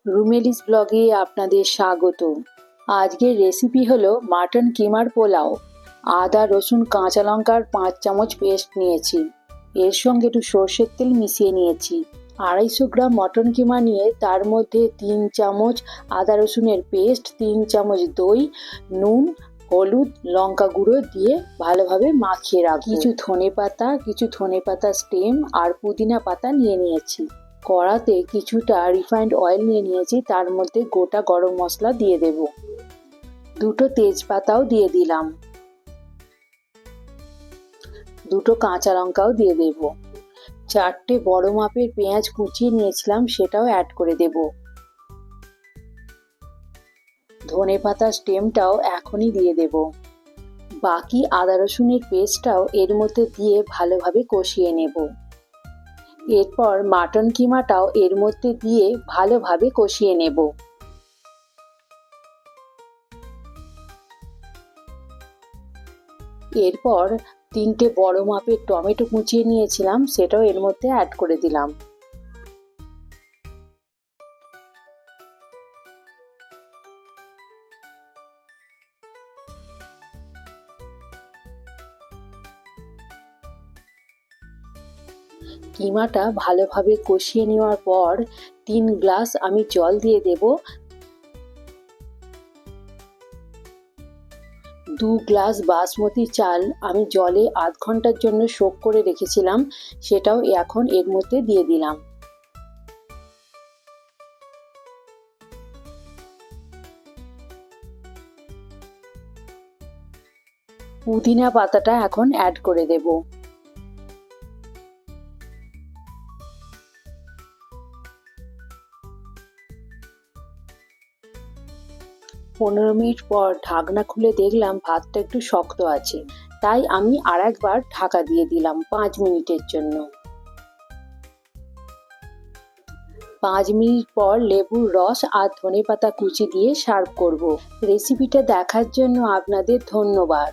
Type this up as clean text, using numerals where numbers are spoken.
রুমেলিস ব্লগে আপনাদের স্বাগত। আজকের রেসিপি হলো মাটন কিমার পোলাও। আদা, রসুন, কাঁচা লঙ্কার 5 চামচ পেস্ট নিয়েছি। এর সঙ্গে একটু সর্ষের তেল মিশিয়ে নিয়েছি। 250 গ্রাম মটন কিমা নিয়ে তার মধ্যে 3 চামচ আদা রসুনের পেস্ট, 3 চামচ দই, নুন, হলুদ, লঙ্কা গুঁড়ো দিয়ে ভালোভাবে মাখিয়ে রাখবো। কিছু ধনে পাতা স্টেম আর পুদিনা পাতা নিয়ে নিয়েছি। কড়াতে কিছুটা রিফাইন্ড অয়েল নিয়ে নিয়েছি, তার মধ্যে গোটা গরম মশলা দিয়ে দেব। 2টো তেজপাতাও দিয়ে দিলাম। 2টো কাঁচা লঙ্কাও দিয়ে দেব। 4টে বড় মাপের পেঁয়াজ কুচিয়ে নিয়েছিলাম, সেটাও অ্যাড করে দেব। ধনে পাতা স্টেমটাও এখনই দিয়ে দেব। বাকি আদা রসুনের পেস্টটাও এর মধ্যে দিয়ে ভালোভাবে কষিয়ে নেব। এরপর মাটন কিমাটাও এর মধ্যে দিয়ে ভালোভাবে কষিয়ে নেব। এরপর 3টে বড় মাপের টমেটো কুচিয়ে নিয়েছিলাম, সেটাও এর মধ্যে অ্যাড করে দিলাম। কিমাটা ভালোভাবে কষিয়ে নেওয়ার পর 3 গ্লাস আমি জল দিয়ে দেব। 2 গ্লাস বাসমতি চাল আমি জলে আধ ঘন্টার জন্য সোক করে রেখেছিলাম, সেটাও এখন এর মধ্যে দিয়ে দিলাম। পুদিনা পাতাটা এখন অ্যাড করে দেব। পনেরো মিনিট পর ঢাকনা খুলে দেখলাম ভাতটা একটু শক্ত আছে, তাই আমি আরেকবার ঢাকা দিয়ে দিলাম 5 মিনিটের জন্য। 5 মিনিট পর লেবুর রস আর ধনেপাতা কুচি দিয়ে সার্ভ করব। রেসিপিটা দেখার জন্য আপনাদের ধন্যবাদ।